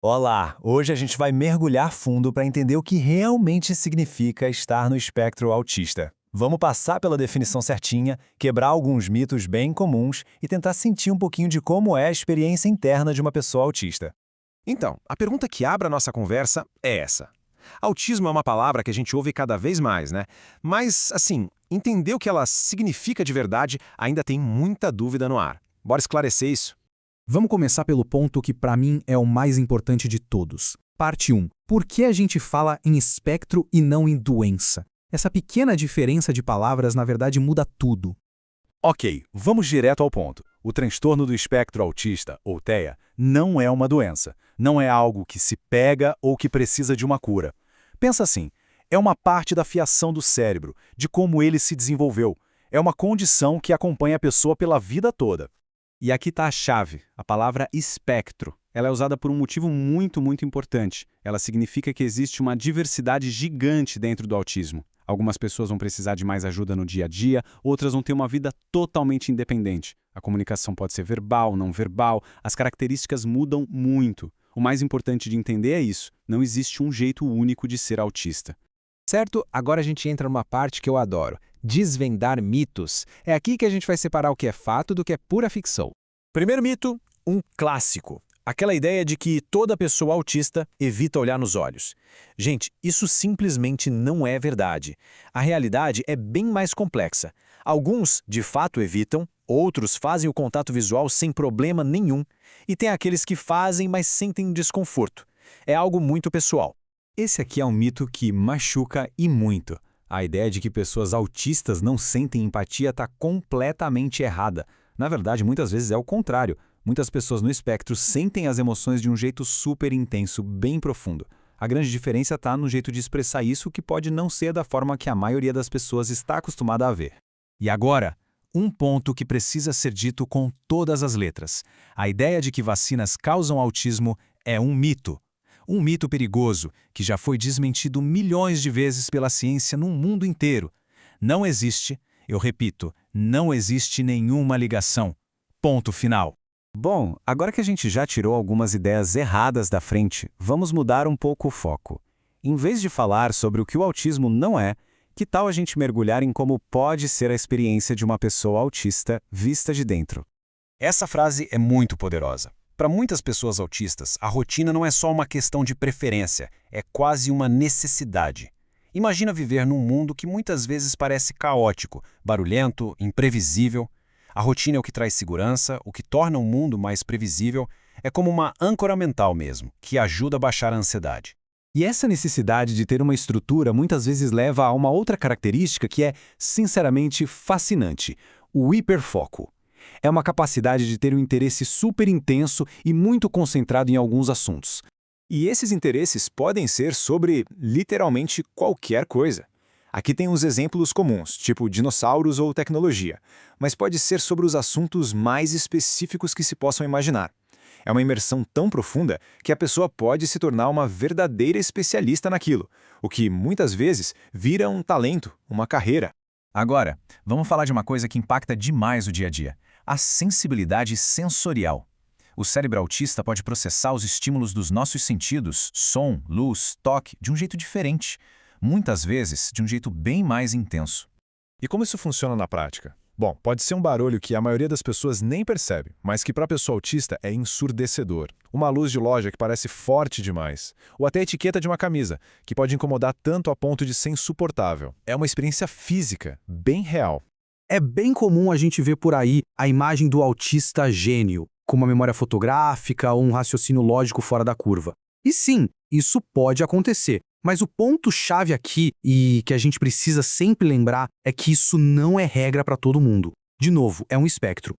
Olá! Hoje a gente vai mergulhar fundo para entender o que realmente significa estar no espectro autista. Vamos passar pela definição certinha, quebrar alguns mitos bem comuns e tentar sentir um pouquinho de como é a experiência interna de uma pessoa autista. Então, a pergunta que abre a nossa conversa é essa. Autismo é uma palavra que a gente ouve cada vez mais, né? Mas, assim, entender o que ela significa de verdade ainda tem muita dúvida no ar. Bora esclarecer isso? Vamos começar pelo ponto que para mim é o mais importante de todos. Parte 1. Por que a gente fala em espectro e não em doença? Essa pequena diferença de palavras na verdade muda tudo. Ok, vamos direto ao ponto. O transtorno do espectro autista, ou TEA, não é uma doença. Não é algo que se pega ou que precisa de uma cura. Pensa assim, é uma parte da fiação do cérebro, de como ele se desenvolveu. É uma condição que acompanha a pessoa pela vida toda. E aqui está a chave, a palavra espectro. Ela é usada por um motivo muito importante. Ela significa que existe uma diversidade gigante dentro do autismo. Algumas pessoas vão precisar de mais ajuda no dia a dia, outras vão ter uma vida totalmente independente. A comunicação pode ser verbal, não verbal, as características mudam muito. O mais importante de entender é isso, não existe um jeito único de ser autista. Certo? Agora a gente entra numa parte que eu adoro. Desvendar mitos. É aqui que a gente vai separar o que é fato do que é pura ficção. Primeiro mito, um clássico. Aquela ideia de que toda pessoa autista evita olhar nos olhos. Gente, isso simplesmente não é verdade. A realidade é bem mais complexa. Alguns, de fato, evitam, outros fazem o contato visual sem problema nenhum. E tem aqueles que fazem, mas sentem desconforto. É algo muito pessoal. Esse aqui é um mito que machuca e muito. A ideia de que pessoas autistas não sentem empatia está completamente errada. Na verdade, muitas vezes é o contrário. Muitas pessoas no espectro sentem as emoções de um jeito super intenso, bem profundo. A grande diferença está no jeito de expressar isso, que pode não ser da forma que a maioria das pessoas está acostumada a ver. E agora, um ponto que precisa ser dito com todas as letras. A ideia de que vacinas causam autismo é um mito. Um mito perigoso, que já foi desmentido milhões de vezes pela ciência no mundo inteiro. Não existe, eu repito, não existe nenhuma ligação. Ponto final. Bom, agora que a gente já tirou algumas ideias erradas da frente, vamos mudar um pouco o foco. Em vez de falar sobre o que o autismo não é, que tal a gente mergulhar em como pode ser a experiência de uma pessoa autista vista de dentro? Essa frase é muito poderosa. Para muitas pessoas autistas, a rotina não é só uma questão de preferência, é quase uma necessidade. Imagina viver num mundo que muitas vezes parece caótico, barulhento, imprevisível. A rotina é o que traz segurança, o que torna o mundo mais previsível, é como uma âncora mental mesmo, que ajuda a baixar a ansiedade. E essa necessidade de ter uma estrutura muitas vezes leva a uma outra característica que é, sinceramente, fascinante: o hiperfoco. É uma capacidade de ter um interesse super intenso e muito concentrado em alguns assuntos. E esses interesses podem ser sobre, literalmente, qualquer coisa. Aqui tem uns exemplos comuns, tipo dinossauros ou tecnologia, mas pode ser sobre os assuntos mais específicos que se possam imaginar. É uma imersão tão profunda que a pessoa pode se tornar uma verdadeira especialista naquilo, o que, muitas vezes, vira um talento, uma carreira. Agora, vamos falar de uma coisa que impacta demais o dia a dia: a sensibilidade sensorial. O cérebro autista pode processar os estímulos dos nossos sentidos, som, luz, toque, de um jeito diferente. Muitas vezes, de um jeito bem mais intenso. E como isso funciona na prática? Bom, pode ser um barulho que a maioria das pessoas nem percebe, mas que para a pessoa autista é ensurdecedor. Uma luz de loja que parece forte demais. Ou até a etiqueta de uma camisa, que pode incomodar tanto a ponto de ser insuportável. É uma experiência física, bem real. É bem comum a gente ver por aí a imagem do autista gênio, com uma memória fotográfica ou um raciocínio lógico fora da curva. E sim, isso pode acontecer. Mas o ponto-chave aqui, e que a gente precisa sempre lembrar, é que isso não é regra para todo mundo. De novo, é um espectro.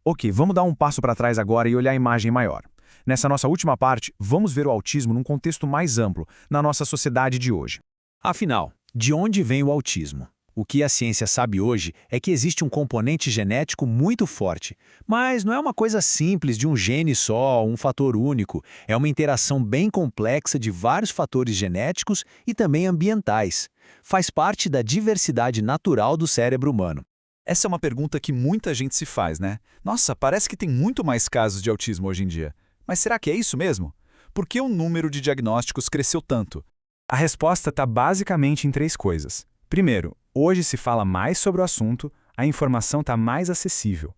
Ok, vamos dar um passo para trás agora e olhar a imagem maior. Nessa nossa última parte, vamos ver o autismo num contexto mais amplo, na nossa sociedade de hoje. Afinal, de onde vem o autismo? O que a ciência sabe hoje é que existe um componente genético muito forte, mas não é uma coisa simples de um gene só, um fator único. É uma interação bem complexa de vários fatores genéticos e também ambientais. Faz parte da diversidade natural do cérebro humano. Essa é uma pergunta que muita gente se faz, né? Nossa, parece que tem muito mais casos de autismo hoje em dia. Mas será que é isso mesmo? Por que o número de diagnósticos cresceu tanto? A resposta está basicamente em 3 coisas. Primeiro, hoje se fala mais sobre o assunto, a informação está mais acessível.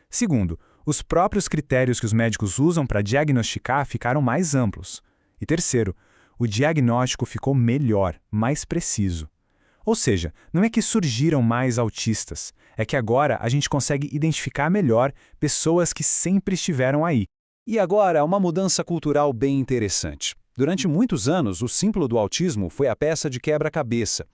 Segundo, os próprios critérios que os médicos usam para diagnosticar ficaram mais amplos. E terceiro, o diagnóstico ficou melhor, mais preciso. Ou seja, não é que surgiram mais autistas, é que agora a gente consegue identificar melhor pessoas que sempre estiveram aí. E agora, uma mudança cultural bem interessante. Durante muitos anos, o símbolo do autismo foi a peça de quebra-cabeça.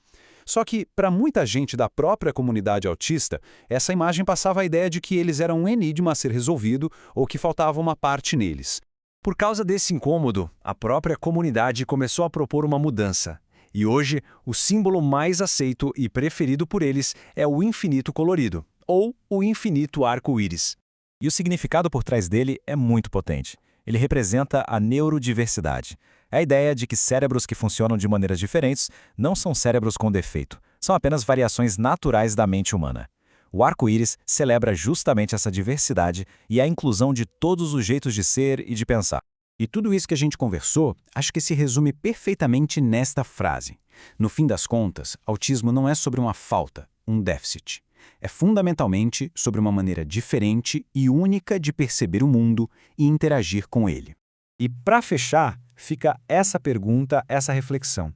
Só que, para muita gente da própria comunidade autista, essa imagem passava a ideia de que eles eram um enigma a ser resolvido ou que faltava uma parte neles. Por causa desse incômodo, a própria comunidade começou a propor uma mudança. E hoje, o símbolo mais aceito e preferido por eles é o infinito colorido, ou o infinito arco-íris. E o significado por trás dele é muito potente. Ele representa a neurodiversidade. É a ideia de que cérebros que funcionam de maneiras diferentes não são cérebros com defeito, são apenas variações naturais da mente humana. O arco-íris celebra justamente essa diversidade e a inclusão de todos os jeitos de ser e de pensar. E tudo isso que a gente conversou, acho que se resume perfeitamente nesta frase. No fim das contas, autismo não é sobre uma falta, um déficit. É fundamentalmente sobre uma maneira diferente e única de perceber o mundo e interagir com ele. E para fechar, fica essa pergunta, essa reflexão.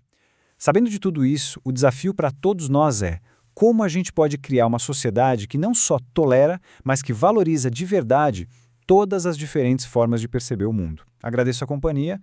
Sabendo de tudo isso, o desafio para todos nós é como a gente pode criar uma sociedade que não só tolera, mas que valoriza de verdade todas as diferentes formas de perceber o mundo. Agradeço a companhia